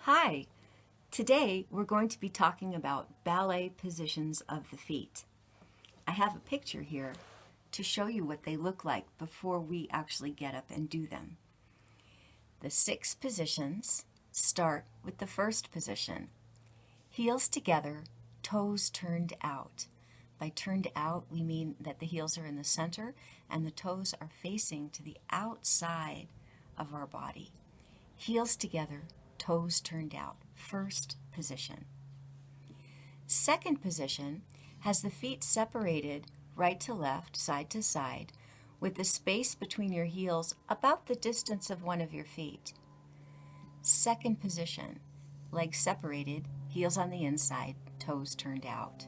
Hi, today we're going to be talking about ballet positions of the feet. I have a picture here to show you what they look like before we actually get up and do them. The 6 positions start with the first position. Heels together, toes turned out. By turned out, we mean that the heels are in the center and the toes are facing to the outside of our body. Heels together, toes turned out. First position. Second position has the feet separated right to left, side to side, with the space between your heels about the distance of one of your feet. Second position, legs separated, heels on the inside, toes turned out.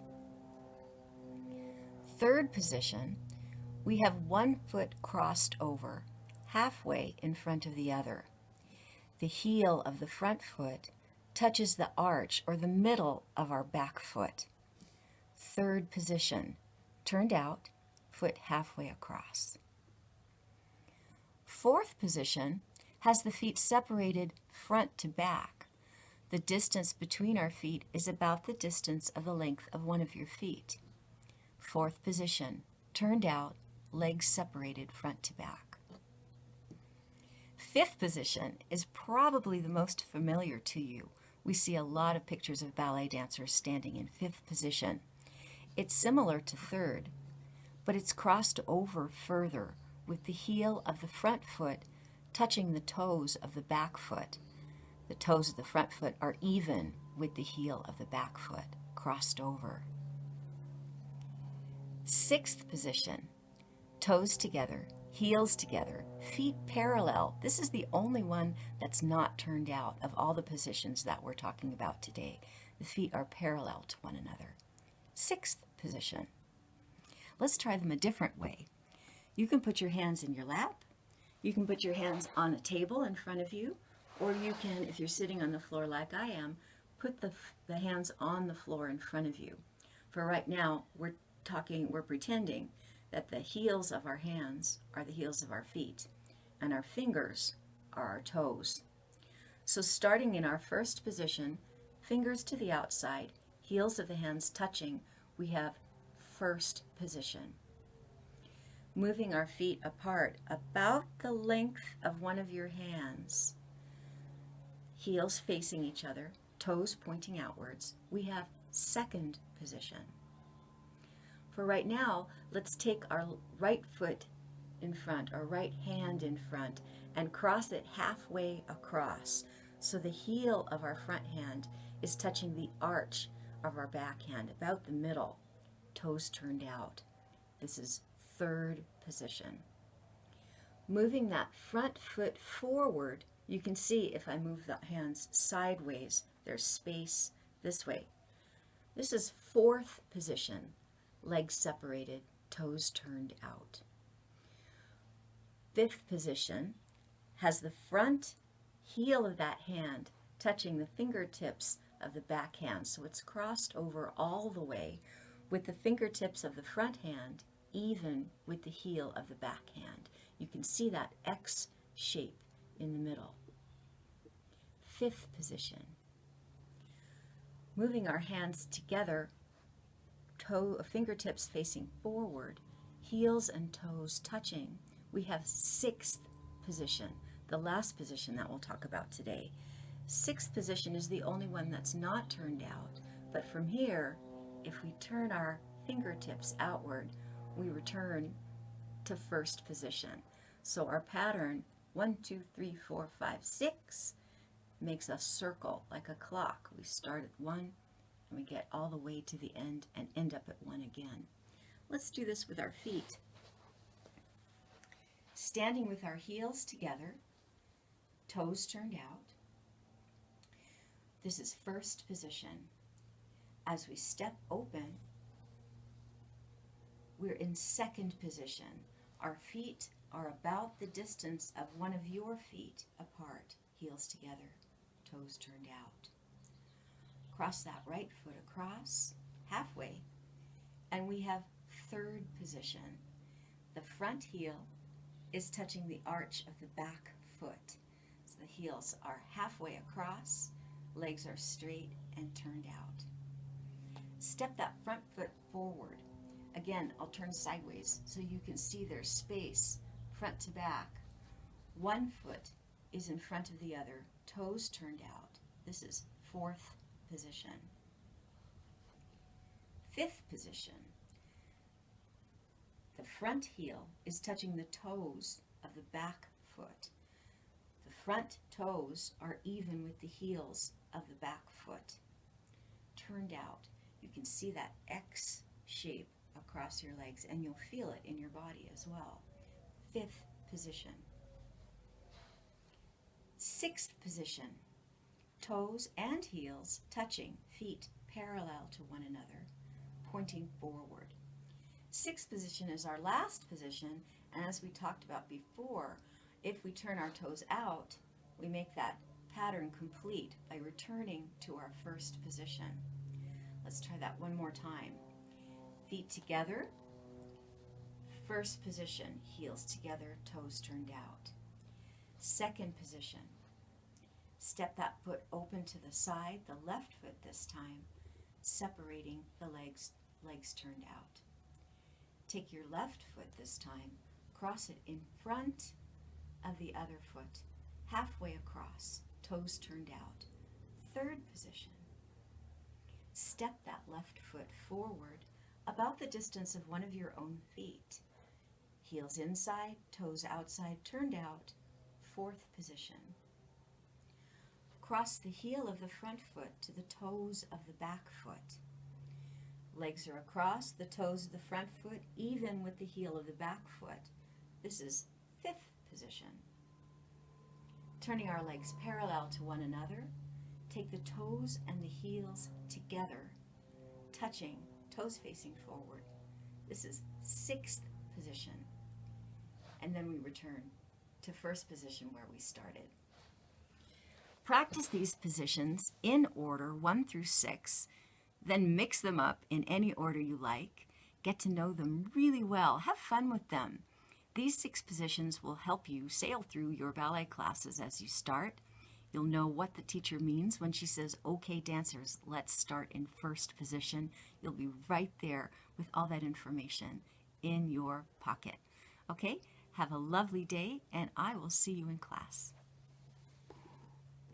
Third position, we have one foot crossed over, halfway in front of the other. The heel of the front foot touches the arch or the middle of our back foot. Third position, turned out, foot halfway across. Fourth position has the feet separated front to back. The distance between our feet is about the distance of the length of one of your feet. Fourth position, turned out, legs separated front to back. Fifth position is probably the most familiar to you. We see a lot of pictures of ballet dancers standing in fifth position. It's similar to third, but it's crossed over further with the heel of the front foot touching the toes of the back foot. The toes of the front foot are even with the heel of the back foot, crossed over. Sixth position, toes together, heels together, feet parallel. This is the only one that's not turned out of all the positions that we're talking about today. The feet are parallel to one another. Sixth position. Let's try them a different way. You can put your hands in your lap. You can put your hands on a table in front of you, or you can, if you're sitting on the floor like I am, put the hands on the floor in front of you. For right now, we're pretending that the heels of our hands are the heels of our feet, and our fingers are our toes. So starting in our first position, fingers to the outside, heels of the hands touching, we have first position. Moving our feet apart about the length of one of your hands, heels facing each other, toes pointing outwards, we have second position. For right now, let's take our right foot in front, our right hand in front, and cross it halfway across. So the heel of our front hand is touching the arch of our back hand, about the middle, toes turned out. This is third position. Moving that front foot forward, you can see if I move the hands sideways, there's space this way. This is fourth position. Legs separated, toes turned out. Fifth position has the front heel of that hand touching the fingertips of the back hand, so it's crossed over all the way with the fingertips of the front hand even with the heel of the back hand. You can see that X shape in the middle. Fifth position. Moving our hands together, fingertips facing forward, heels and toes touching, we have sixth position, the last position that we'll talk about today. Sixth position is the only one that's not turned out, but from here, if we turn our fingertips outward, we return to first position. So our pattern, 1, 2, 3, 4, 5, 6, makes a circle like a clock. We start at 1, and we get all the way to the end and end up at 1 again. Let's do this with our feet. Standing with our heels together, toes turned out. This is first position. As we step open, we're in second position. Our feet are about the distance of one of your feet apart, heels together, toes turned out. Cross that right foot across, halfway, and we have third position. The front heel is touching the arch of the back foot. So the heels are halfway across, Legs are straight and turned out. Step that front foot forward. Again, I'll turn sideways so you can see there's space front to back. One foot is in front of the other, toes turned out. This is fourth position. Fifth position. The front heel is touching the toes of the back foot. The front toes are even with the heels of the back foot. Turned out. You can see that X shape across your legs, and you'll feel it in your body as well. Fifth position. Sixth position. Toes and heels touching, feet parallel to one another, pointing forward. Sixth position is our last position, and as we talked about before, if we turn our toes out, we make that pattern complete by returning to our first position. Let's try that one more time. Feet together, first position, heels together, toes turned out. Second position, step that foot open to the side, the left foot this time, separating the legs turned out. Take your left foot this time, cross it in front of the other foot, halfway across, toes turned out. Third position, step that left foot forward about the distance of one of your own feet. Heels inside, toes outside, turned out. Fourth position. Cross the heel of the front foot to the toes of the back foot. Legs are across, the toes of the front foot even with the heel of the back foot. This is fifth position. Turning our legs parallel to one another, take the toes and the heels together, touching, toes facing forward. This is sixth position. And then we return to first position where we started. Practice these positions in order 1 through 6, then mix them up in any order you like. Get to know them really well. Have fun with them. These 6 positions will help you sail through your ballet classes as you start. You'll know what the teacher means when she says, "Okay, dancers, let's start in first position." You'll be right there with all that information in your pocket. Okay, have a lovely day, and I will see you in class.